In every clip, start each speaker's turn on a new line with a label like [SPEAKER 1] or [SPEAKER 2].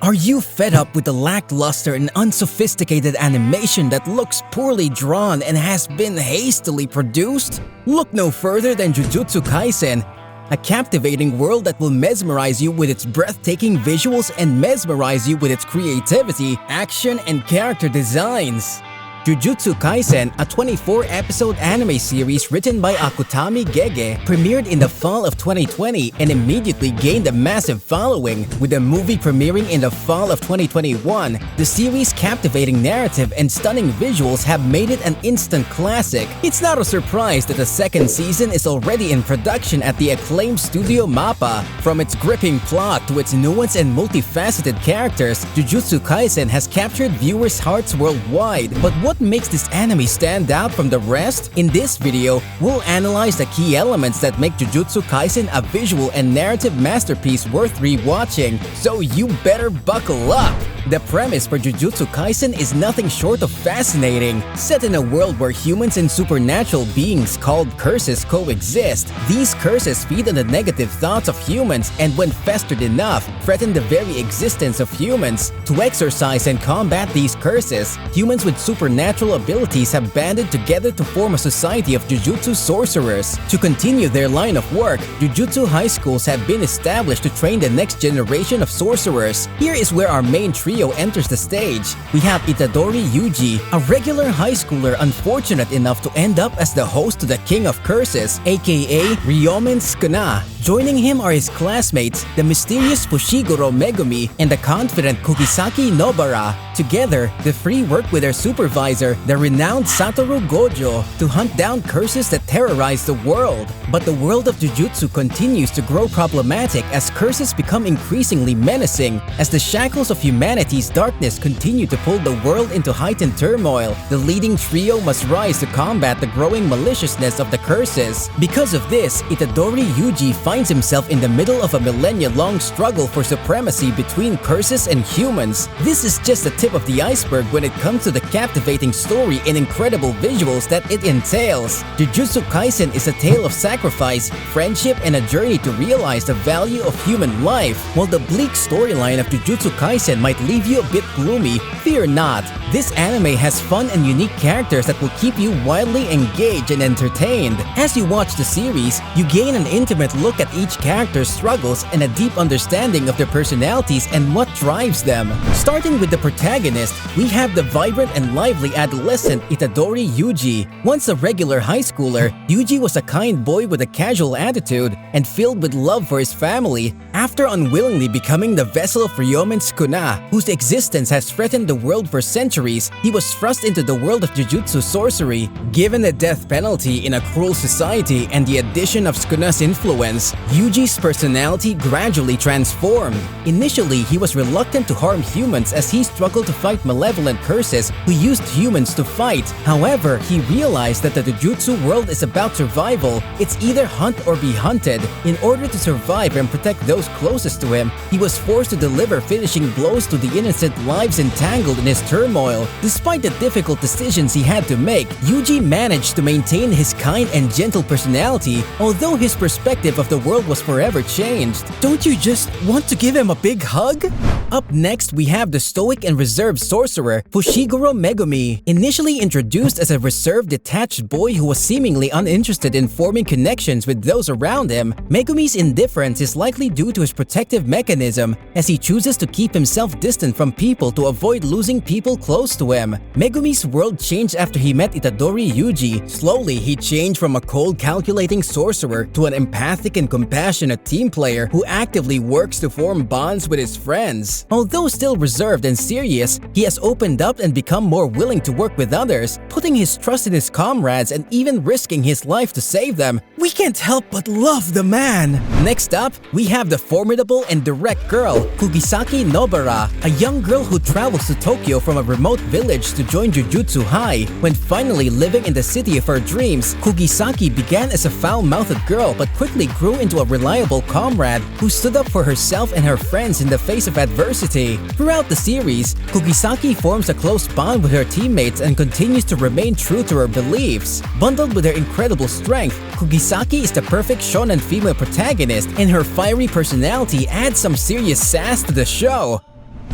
[SPEAKER 1] Are you fed up with the lackluster and unsophisticated animation that looks poorly drawn and has been hastily produced? Look no further than Jujutsu Kaisen, a captivating world that will mesmerize you with its breathtaking visuals and mesmerize you with its creativity, action, and character designs. Jujutsu Kaisen, a 24-episode anime series written by Akutami Gege, premiered in the fall of 2020 and immediately gained a massive following. With the movie premiering in the fall of 2021, the series' captivating narrative and stunning visuals have made it an instant classic. It's not a surprise that the second season is already in production at the acclaimed Studio MAPPA. From its gripping plot to its nuanced and multifaceted characters, Jujutsu Kaisen has captured viewers' hearts worldwide. But what makes this anime stand out from the rest? In this video, we'll analyze the key elements that make Jujutsu Kaisen a visual and narrative masterpiece worth rewatching, so you better buckle up! The premise for Jujutsu Kaisen is nothing short of fascinating. Set in a world where humans and supernatural beings called curses coexist, these curses feed on the negative thoughts of humans and when festered enough, threaten the very existence of humans. To exorcise and combat these curses, humans with supernatural abilities have banded together to form a society of Jujutsu sorcerers. To continue their line of work, Jujutsu high schools have been established to train the next generation of sorcerers. Here is where our main trio enters the stage. We have Itadori Yuji, a regular high schooler unfortunate enough to end up as the host to the King of Curses, aka Ryomen Sukuna. Joining him are his classmates, the mysterious Fushiguro Megumi and the confident Kugisaki Nobara. Together, the three work with their supervisor, the renowned Satoru Gojo, to hunt down curses that terrorize the world. But the world of Jujutsu continues to grow problematic as curses become increasingly menacing. As the shackles of humanity's darkness continue to pull the world into heightened turmoil, the leading trio must rise to combat the growing maliciousness of the curses. Because of this, Itadori Yuji finds himself in the middle of a millennia-long struggle for supremacy between curses and humans. This is just the tip of the iceberg when it comes to the captivating story and incredible visuals that it entails. Jujutsu Kaisen is a tale of sacrifice, friendship, and a journey to realize the value of human life. While the bleak storyline of Jujutsu Kaisen might leave you a bit gloomy, fear not. This anime has fun and unique characters that will keep you wildly engaged and entertained. As you watch the series, you gain an intimate look at each character's struggles and a deep understanding of their personalities and what drives them. Starting with the protagonist, we have the vibrant and lively adolescent Itadori Yuji. Once a regular high schooler, Yuji was a kind boy with a casual attitude and filled with love for his family. After unwillingly becoming the vessel of Ryomen Sukuna, whose existence has threatened the world for centuries, he was thrust into the world of Jujutsu sorcery. Given the death penalty in a cruel society and the addition of Sukuna's influence, Yuji's personality gradually transformed. Initially, he was reluctant to harm humans as he struggled to fight malevolent curses who used humans to fight. However, he realized that the Jujutsu world is about survival. It's either hunt or be hunted. In order to survive and protect those closest to him, he was forced to deliver finishing blows to the innocent lives entangled in his turmoil. Despite the difficult decisions he had to make, Yuji managed to maintain his kind and gentle personality, although his perspective of the world was forever changed. Don't you just want to give him a big hug? Up next, we have the stoic and reserved sorcerer, Fushiguro Megumi. Initially introduced as a reserved, detached boy who was seemingly uninterested in forming connections with those around him, Megumi's indifference is likely due to his protective mechanism, as he chooses to keep himself distant from people to avoid losing people close to him. Megumi's world changed after he met Itadori Yuji. Slowly, he changed from a cold, calculating sorcerer to an empathic and compassionate team player who actively works to form bonds with his friends. Although still reserved and serious, he has opened up and become more willing to work with others, putting his trust in his comrades and even risking his life to save them. We can't help but love the man! Next up, we have the formidable and direct girl, Kugisaki Nobara, a young girl who travels to Tokyo from a remote village to join Jujutsu High. When finally living in the city of her dreams, Kugisaki began as a foul-mouthed girl but quickly grew into a reliable comrade who stood up for herself and her friends in the face of adversity. Throughout the series, Kugisaki forms a close bond with her teammates and continues to remain true to her beliefs. Bundled with her incredible strength, Kugisaki is the perfect shonen female protagonist, and her fiery personality adds some serious sass to the show.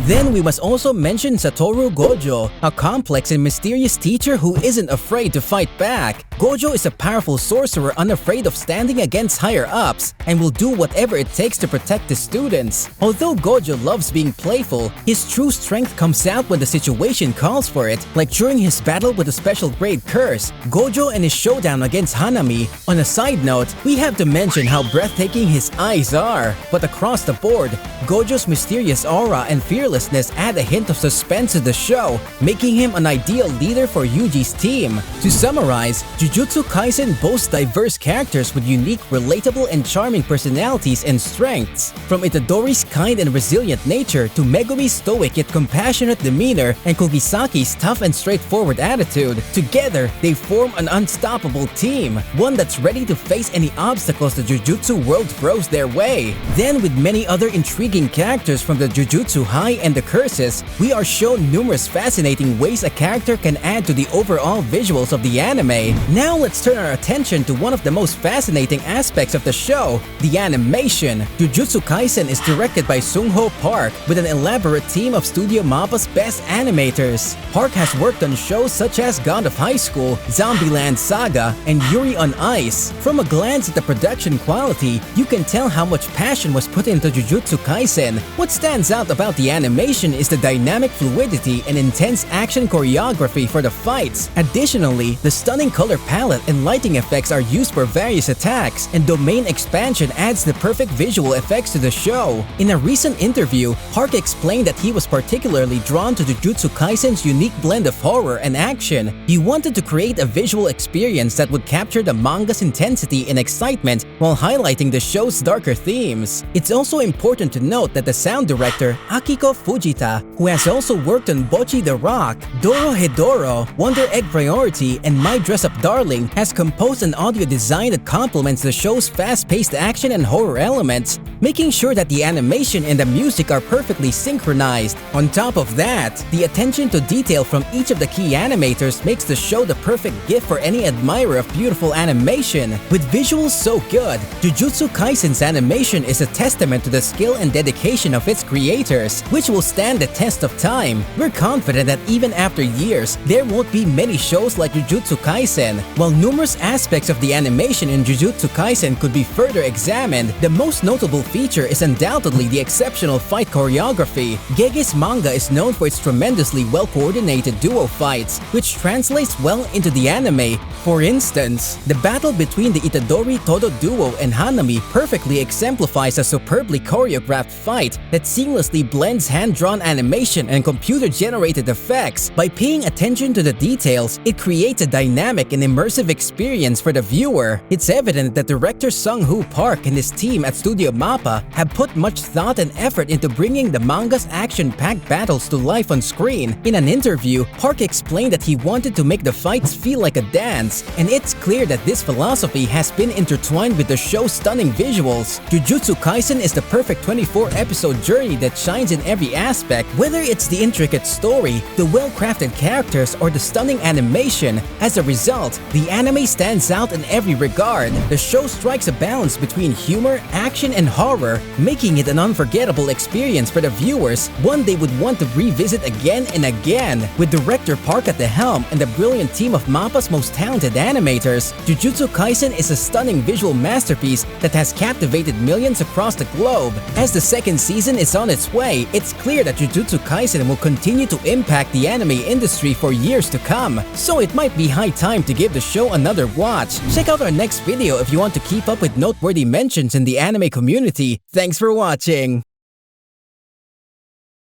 [SPEAKER 1] Then we must also mention Satoru Gojo, a complex and mysterious teacher who isn't afraid to fight back. Gojo is a powerful sorcerer unafraid of standing against higher-ups and will do whatever it takes to protect his students. Although Gojo loves being playful, his true strength comes out when the situation calls for it, like during his battle with the special grade curse, Gojo and his showdown against Hanami. On a side note, we have to mention how breathtaking his eyes are. But across the board, Gojo's mysterious aura and fearlessness add a hint of suspense to the show, making him an ideal leader for Yuji's team. To summarize, Jujutsu Kaisen boasts diverse characters with unique, relatable, and charming personalities and strengths. From Itadori's kind and resilient nature to Megumi's stoic yet compassionate demeanor and Kugisaki's tough and straightforward attitude, together they form an unstoppable team, one that's ready to face any obstacles the Jujutsu world throws their way. Then, with many other intriguing characters from the Jujutsu High and the curses, we are shown numerous fascinating ways a character can add to the overall visuals of the anime. Now let's turn our attention to one of the most fascinating aspects of the show, the animation. Jujutsu Kaisen is directed by Sung-ho Park with an elaborate team of Studio MAPPA's best animators. Park has worked on shows such as God of High School, Zombieland Saga, and Yuri on Ice. From a glance at the production quality, you can tell how much passion was put into Jujutsu Kaisen. What stands out about the animation is the dynamic fluidity and intense action choreography for the fights. Additionally, the stunning color palette and lighting effects are used for various attacks, and domain expansion adds the perfect visual effects to the show. In a recent interview, Park explained that he was particularly drawn to Jujutsu Kaisen's unique blend of horror and action. He wanted to create a visual experience that would capture the manga's intensity and excitement while highlighting the show's darker themes. It's also important to note that the sound director, Akiko Fujita, who has also worked on Bocchi the Rock, Dorohedoro, Wonder Egg Priority, and My Dress Up Darling, has composed an audio design that complements the show's fast-paced action and horror elements, making sure that the animation and the music are perfectly synchronized. On top of that, the attention to detail from each of the key animators makes the show the perfect gift for any admirer of beautiful animation. With visuals so good, Jujutsu Kaisen's animation is a testament to the skill and dedication of its creators, which will stand the test of time. We're confident that even after years, there won't be many shows like Jujutsu Kaisen. While numerous aspects of the animation in Jujutsu Kaisen could be further examined, the most notable feature is undoubtedly the exceptional fight choreography. Gege's manga is known for its tremendously well-coordinated duo fights, which translates well into the anime. For instance, the battle between the Itadori Todo duo and Hanami perfectly exemplifies a superbly choreographed fight that seamlessly blends hand-drawn animation and computer-generated effects. By paying attention to the details, it creates a dynamic and immersive experience for the viewer. It's evident that director Sung-ho Park and his team at Studio MAPPA have put much thought and effort into bringing the manga's action-packed battles to life on screen. In an interview, Park explained that he wanted to make the fights feel like a dance, and it's clear that this philosophy has been intertwined with the show's stunning visuals. Jujutsu Kaisen is the perfect 24-episode journey that shines in every aspect, whether it's the intricate story, the well-crafted characters, or the stunning animation. As a result, the anime stands out in every regard. The show strikes a balance between humor, action, and horror, making it an unforgettable experience for the viewers, one they would want to revisit again and again. With director Park at the helm and the brilliant team of MAPPA's most talented animators, Jujutsu Kaisen is a stunning visual masterpiece that has captivated millions across the globe. As the second season is on its way, it's clear that Jujutsu Kaisen will continue to impact the anime industry for years to come, so it might be high time to give the show another watch. Check out our next video if you want to keep up with noteworthy mentions in the anime community. Thanks for watching!